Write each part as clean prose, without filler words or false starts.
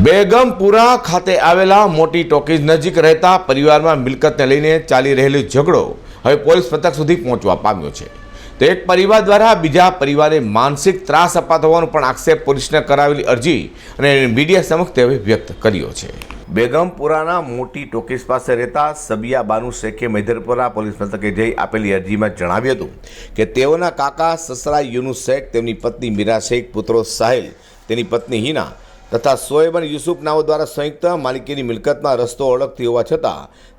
બેગમપુરા ખાતે આવેલા મોટી ટોકીઝ નજીક રહેતા પરિવારમાં મિલકતને લઈને ચાલી રહેલો ઝઘડો હવે પોલીસ મથક સુધી પહોંચવા પામ્યો છે। તો એક પરિવાર દ્વારા બીજા પરિવારે માનસિક ત્રાસ અપાતો હોવાનો પણ આક્ષેપ પોલીસને કરાવેલી અરજી અને મીડિયા સમક્ષ તેઓએ વ્યક્ત કર્યો છે। બેગમપુરાના મોટી ટોકીઝ પાસે રહેતા સબિયા બાનુ શેખે મૈદરપુરા પોલીસ મથકે જઈ આપેલી અરજીમાં જણાવ્યું હતું કે તેઓના કાકા સસરા યુનુસ શેખ, તેમની પત્ની મીરા શેખ, પુત્રો સાહિલ, તેની પત્ની હિના તથા શોએબ અને યુસુફ નાઓ દ્વારા સંયુક્ત માલિકીની મિલકતમાં રસ્તો ઓળખતી હોવા છતાં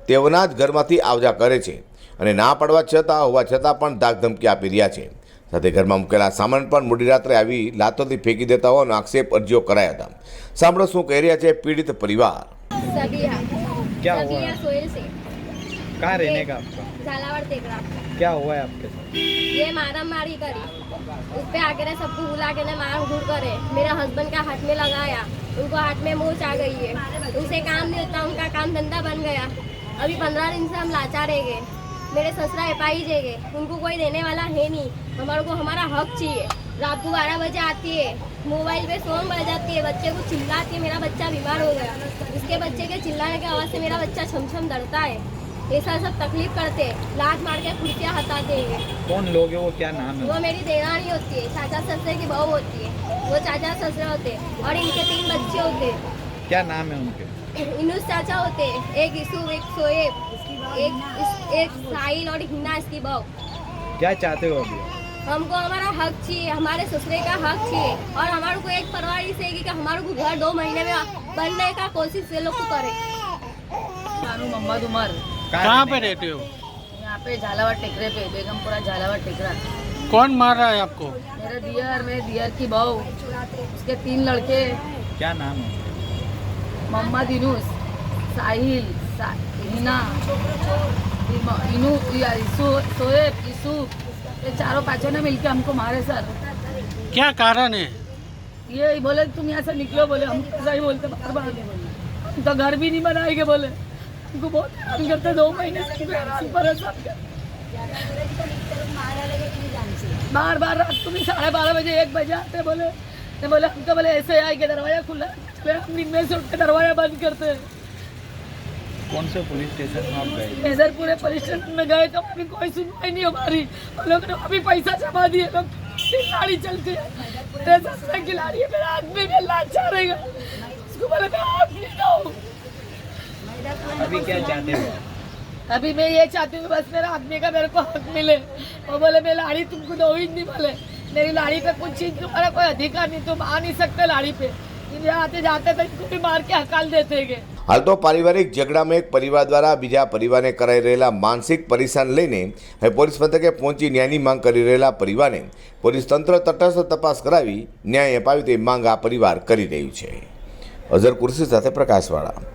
તેઓના જ ઘરમાંથી આવજા કરે છે અને ના પાડવા છતાં પણ ધાકધમકી આપી રહ્યા છે। સાથે ઘરમાં મૂકેલા સામાન પણ મોડી રાત્રે આવી લાતોથી ફેંકી દેતા હોવાનો આક્ષેપ અરજીઓ કરાયા હતા। સાંભળો શું કહી રહ્યા છે પીડિત પરિવાર। क्या हुआ? सोहेल से कहाँ रहने का आपका? झालावाड़ टेकरा। क्या हुआ है आपके साथ? ये मारा मारी करी, उस पे आके ने सबको बुला के ने मार घूर करे, मेरा हस्बैंड का हाथ में लगाया, उनको हाथ में मोच आ गई है, उनसे काम नहीं होता, उनका काम धंधा बन गया। अभी 15 दिन से हम लाचार है, मेरे ससुरा एपाई जेगे, उनको कोई देने वाला है नहीं। हमारे को हमारा हक चाहिए। रात को 12 बजे आती है, मोबाइल पे सॉन्ग बज जाती है, बच्चे को चिल्लाती है, मेरा बच्चा बीमार हो गया, उसके बच्चे के चिल्लाने की आवाज़ से मेरा बच्चा छम डरता है। ऐसा सब तकलीफ करते, लात मार के खुर्सियाँ हटाते हैं। कौन लोग है वो? क्या नाम है? वो मेरी देरानी होती है, चाचा ससुरे की बहू होती है, वो चाचा ससुरे होते हैं और इनके 3 बच्चे होते हैं। क्या नाम है उनके? इनुस चाचा होते हैं, एक यूसुफ, एक शोएब, एक साहिल और हिना इसकी बहू। क्या चाहते हो अभी? हमको हमारा हक चाहिए, हमारे ससुरे का हक चाहिए और हमारे को एक परिवार से कि हमारे को घर 2 महीने में बनने का कोशिश ये लोग को करे। मोहम्मद उमर, कहाँ पे रहते हो? यहाँ पे झालावाड़ टेकरे पे, बेगमपुरा झालावाड़ टेकरा। कौन मार रहा है आपको? मेरा दियर, मेरे दियर की बहू, उसके 3 लड़के, क्या नाम है? मोहम्मद इनुस, साहिल, हिना, शोएब, यूसुफ, ये चारों पाँचों ने मिलके हमको मारे सर। क्या कारण है? ये बोले तुम यहाँ से निकलो, बोले हम ऐसा ही बोलते बार बार, हम तो घर भी नहीं बनाएंगे बोले, हमको बहुत हैरान करते 2 महीने से परेशान कर। बार रात को भी 12:30 बजे 1 बजे आते बोले हमको बोले ऐसे आए के दरवाजा खुला, चले हम नींद से उठ के दरवाजा बंद करते हैं। कौन से पुलिस स्टेशन में आप गए? मेजरपुरे पुलिस स्टेशन में गए तो अभी कोई सुनवाई नहीं हमारी। हम लोग ने अभी पैसा जमा दिए, लोग गाड़ी चलती है, मेरे ससुर की लाड़ी है, मेरा आदमी भी लाचा रहेगा, उसको बोले मैं आप नहीं जाऊँ। अभी क्या चाहते हो? अभी मैं ये चाहती हूँ बस मेरा आदमी का मेरे को हक मिले। वो बोले मैं लाड़ी तुमको दो ही नहीं, बोले मेरी लाड़ी पे कुछ चीज तुम्हारा कोई अधिकार नहीं, तुम आ नहीं सकते लाड़ी पे। यहाँ आते जाते तो इनको भी मार के हकाल देते हैं। हाल तो पारिवारिक झगड़ाમાં એક પરિવાર દ્વારા બીજા પરિવારને કરાઈ રહેલા માનસિક પરેશાન લઈને હવે પોલીસ મથકે પહોંચી ન્યાયની માંગ કરી રહેલા પરિવારને પોલીસ તંત્ર તટસ્થ તપાસ કરાવી ન્યાય અપાવે તે માંગ આ પરિવાર કરી રહ્યું છે। અઝર કુર્સી સાથે પ્રકાશવાળા।